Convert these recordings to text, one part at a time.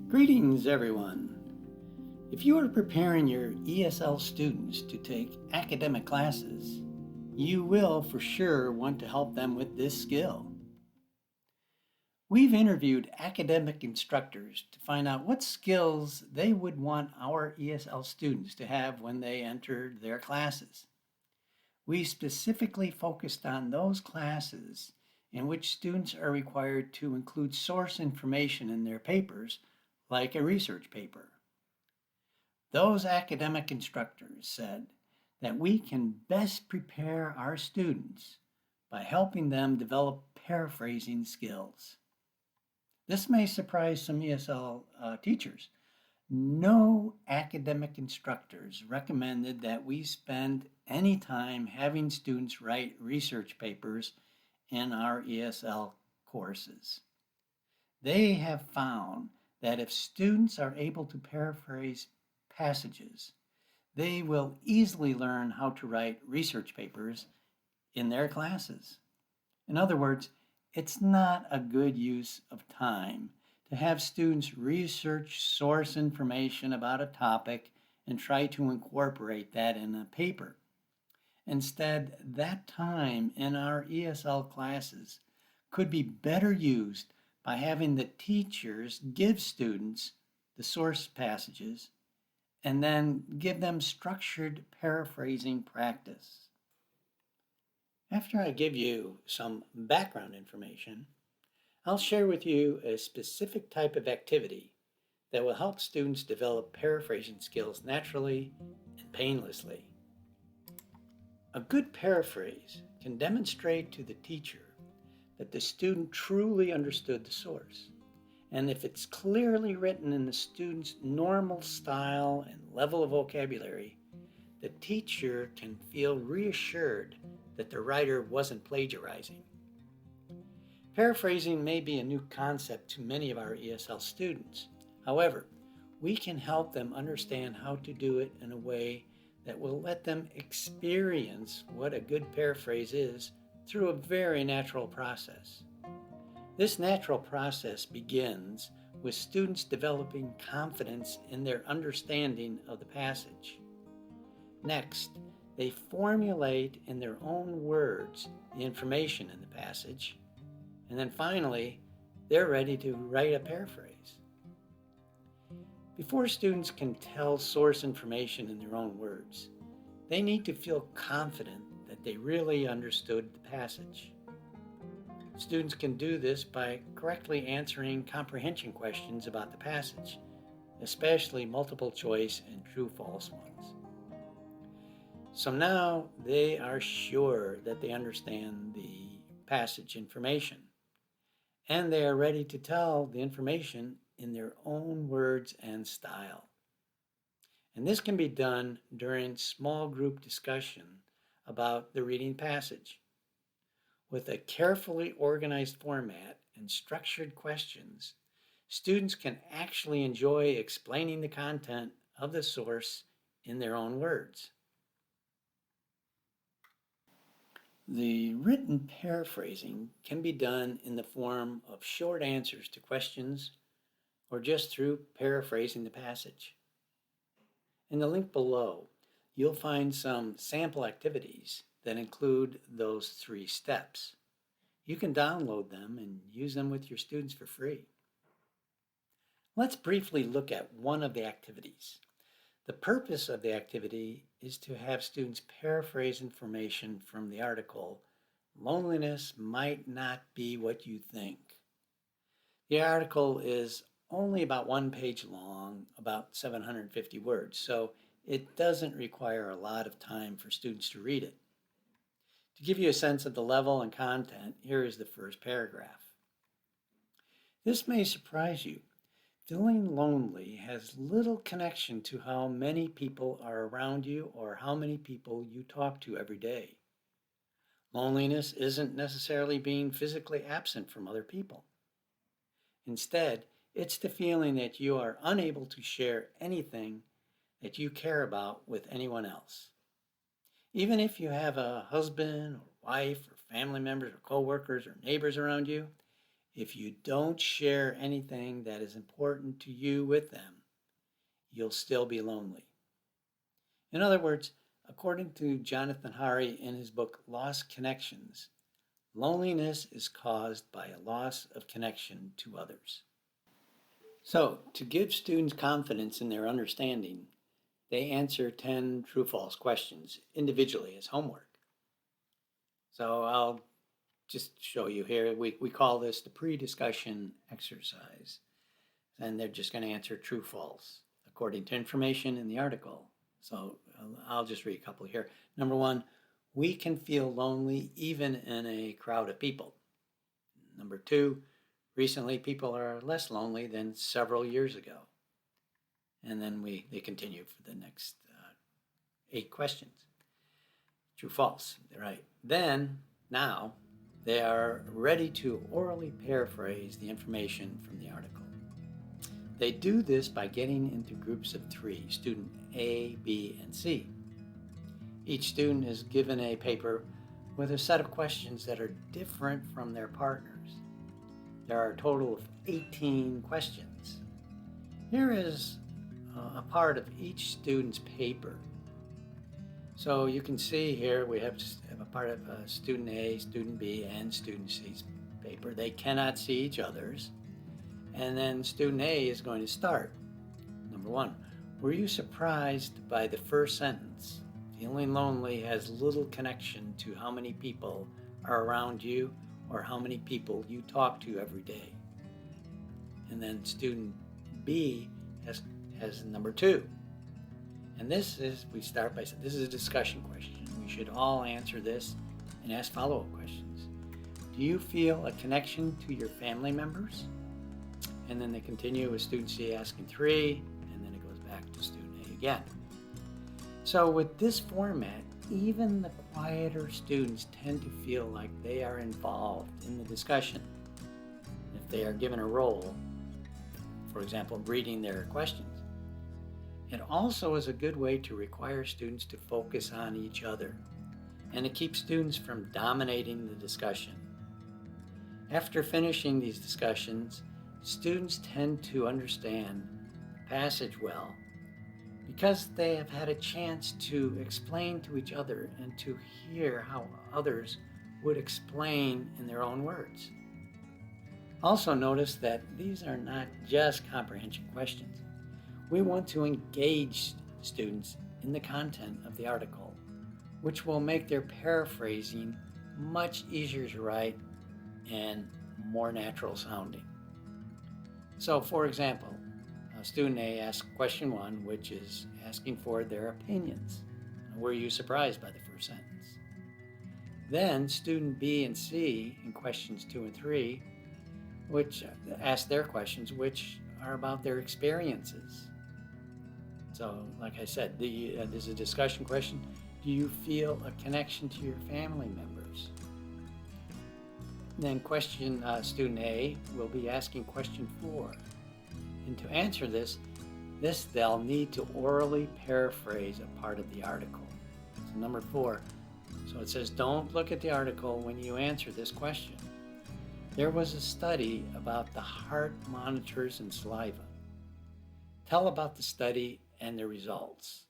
Greetings, everyone. If you are preparing your ESL students to take academic classes, you will for sure want to help them with this skill. We've interviewed academic instructors to find out what skills they would want our ESL students to have when they entered their classes. We specifically focused on those classes in which students are required to include source information in their papers, like a research paper. Those academic instructors said that we can best prepare our students by helping them develop paraphrasing skills. This may surprise some ESL teachers. No academic instructors recommended that we spend any time having students write research papers in our ESL courses. They have found that if students are able to paraphrase passages, they will easily learn how to write research papers in their classes. In other words, it's not a good use of time to have students research source information about a topic and try to incorporate that in a paper. Instead, that time in our ESL classes could be better used by having the teachers give students the source passages and then give them structured paraphrasing practice. After I give you some background information, I'll share with you a specific type of activity that will help students develop paraphrasing skills naturally and painlessly. A good paraphrase can demonstrate to the teacher that the student truly understood the source. And if it's clearly written in the student's normal style and level of vocabulary, the teacher can feel reassured that the writer wasn't plagiarizing. Paraphrasing may be a new concept to many of our ESL students. However, we can help them understand how to do it in a way that will let them experience what a good paraphrase is through a very natural process. This natural process begins with students developing confidence in their understanding of the passage. Next, they formulate in their own words the information in the passage, and then finally, they're ready to write a paraphrase. Before students can tell source information in their own words, they need to feel confident that they really understood the passage. Students can do this by correctly answering comprehension questions about the passage, especially multiple choice and true-false ones. So now they are sure that they understand the passage information, and they are ready to tell the information in their own words and style. And this can be done during small group discussion about the reading passage. With a carefully organized format and structured questions, students can actually enjoy explaining the content of the source in their own words. The written paraphrasing can be done in the form of short answers to questions or just through paraphrasing the passage. In the link below, you'll find some sample activities that include those 3 steps. You can download them and use them with your students for free. Let's briefly look at one of the activities. The purpose of the activity is to have students paraphrase information from the article, "Loneliness Might Not Be What You Think." The article is only about 1 page long, about 750 words, so it doesn't require a lot of time for students to read it. To give you a sense of the level and content, here is the first paragraph. This may surprise you. Feeling lonely has little connection to how many people are around you or how many people you talk to every day. Loneliness isn't necessarily being physically absent from other people. Instead, it's the feeling that you are unable to share anything that you care about with anyone else. Even if you have a husband or wife or family members or coworkers or neighbors around you, If you don't share anything that is important to you with them, you'll still be lonely. In other words, according to Jonathan Hari in his book Lost Connections, loneliness is caused by a loss of connection to others. So, to give students confidence in their understanding, they answer 10 true-false questions individually as homework. So I'll just show you here. We call this the pre-discussion exercise. And they're just going to answer true-false according to information in the article. So I'll just read a couple here. Number one, we can feel lonely even in a crowd of people. Number two, recently people are less lonely than several years ago. And then they continue for the next 8 questions. True, false, right. Then, now, they are ready to orally paraphrase the information from the article. They do this by getting into groups of 3, student A, B, and C. Each student is given a paper with a set of questions that are different from their partners. There are a total of 18 questions. Here is a part of each student's paper. So you can see here we have a part of student A, student B, and student C's paper. They cannot see each other's. And then student A is going to start. Number 1, were you surprised by the first sentence? Feeling lonely has little connection to how many people are around you or how many people you talk to every day. And then student B has number 2. And we start by saying, this is a discussion question. We should all answer this and ask follow-up questions. Do you feel a connection to your family members? And then they continue with student C asking 3, and then it goes back to student A again. So with this format, even the quieter students tend to feel like they are involved in the discussion. If they are given a role, for example, reading their questions. It also is a good way to require students to focus on each other and to keep students from dominating the discussion. After finishing these discussions, students tend to understand the passage well because they have had a chance to explain to each other and to hear how others would explain in their own words. Also notice that these are not just comprehension questions. We want to engage students in the content of the article, which will make their paraphrasing much easier to write and more natural sounding. So, for example, student A asks question 1, which is asking for their opinions. Were you surprised by the first sentence? Then student B and C in questions 2 and 3, which ask their questions, which are about their experiences. So, like I said, this is a discussion question. Do you feel a connection to your family members? Then student A will be asking question 4. And to answer this they'll need to orally paraphrase a part of the article. So number 4. So it says, don't look at the article when you answer this question. There was a study about the heart monitors and saliva. Tell about the study and the results.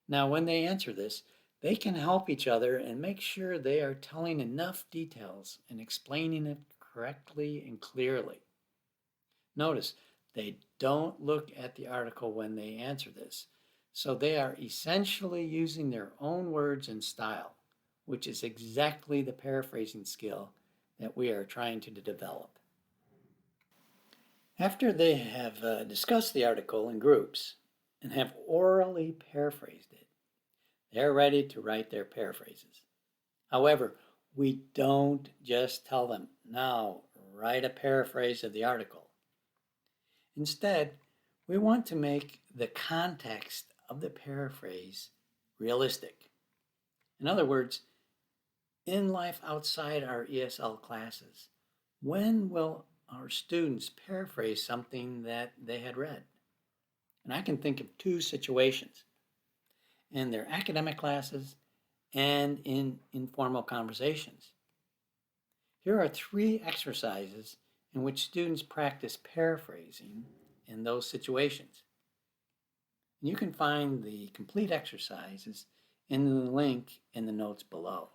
Now, when they answer this, they can help each other and make sure they are telling enough details and explaining it correctly and clearly. Notice, they don't look at the article when they answer this, so they are essentially using their own words and style, which is exactly the paraphrasing skill that we are trying to develop. After they have discussed the article in groups and have orally paraphrased it, they're ready to write their paraphrases. However, we don't just tell them, now write a paraphrase of the article. Instead, we want to make the context of the paraphrase realistic. In other words, in life outside our ESL classes, when will our students paraphrase something that they had read? And I can think of 2 situations: in their academic classes and in informal conversations. Here are 3 exercises in which students practice paraphrasing in those situations. And you can find the complete exercises in the link in the notes below.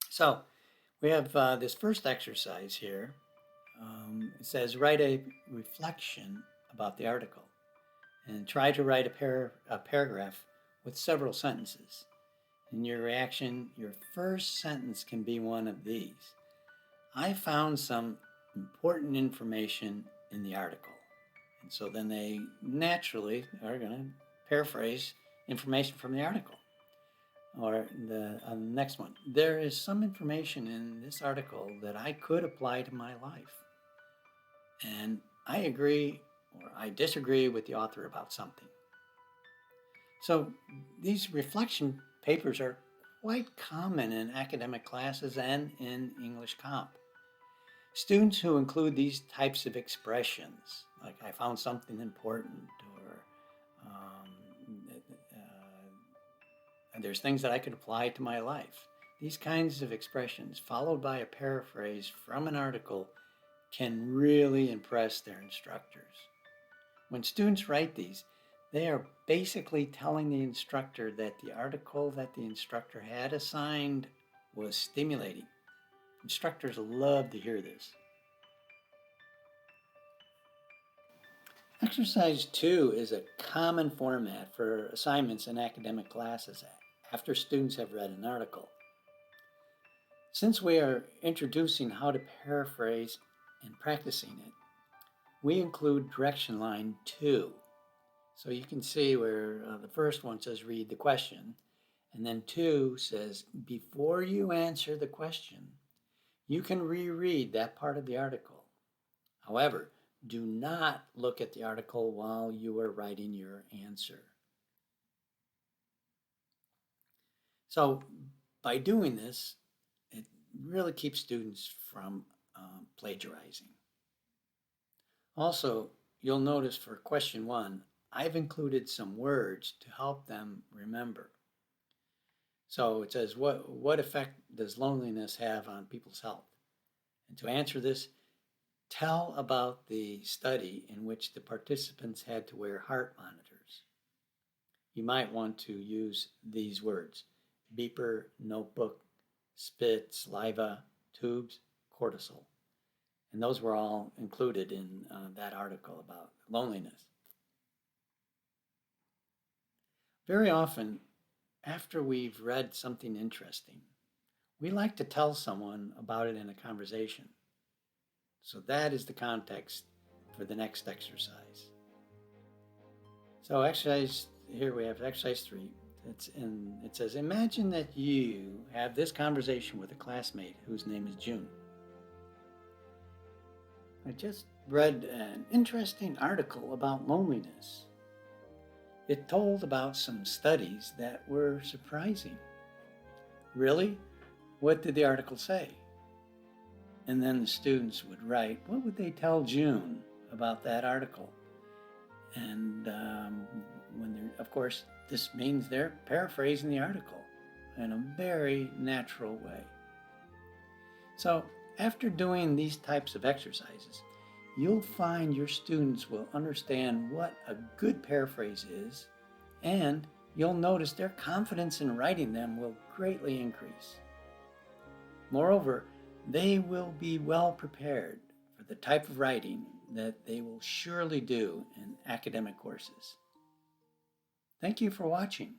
So we have this first exercise here. It says write a reflection about the article and try to write a paragraph with several sentences. In your reaction, your first sentence can be one of these. I found some important information in the article. And so then they naturally are going to paraphrase information from the article. Or the next one, there is some information in this article that I could apply to my life. And I agree or I disagree with the author about something. So these reflection papers are quite common in academic classes and in English Comp. Students who include these types of expressions, like I found something important, or there's things that I could apply to my life. These kinds of expressions, followed by a paraphrase from an article, can really impress their instructors. When students write these, they are basically telling the instructor that the article that the instructor had assigned was stimulating. Instructors love to hear this. Exercise 2 is a common format for assignments in academic classes after students have read an article. Since we are introducing how to paraphrase and practicing it, we include direction line 2. So you can see where the first one says read the question, and then 2 says before you answer the question, you can reread that part of the article. However, do not look at the article while you are writing your answer. So by doing this, it really keeps students from plagiarizing. Also, you'll notice for question 1, I've included some words to help them remember. So it says, what effect does loneliness have on people's health? And to answer this, tell about the study in which the participants had to wear heart monitors. You might want to use these words: beeper, notebook, spit, saliva, tubes, cortisol. And those were all included in that article about loneliness. Very often, after we've read something interesting, we like to tell someone about it in a conversation. So that is the context for the next exercise. So here we have exercise 3. It says, imagine that you have this conversation with a classmate whose name is June. I just read an interesting article about loneliness. It told about some studies that were surprising. Really? What did the article say? And then the students would write, what would they tell June about that article? And of course, this means they're paraphrasing the article in a very natural way. So after doing these types of exercises, you'll find your students will understand what a good paraphrase is, and you'll notice their confidence in writing them will greatly increase. Moreover, they will be well prepared for the type of writing that they will surely do in academic courses. Thank you for watching.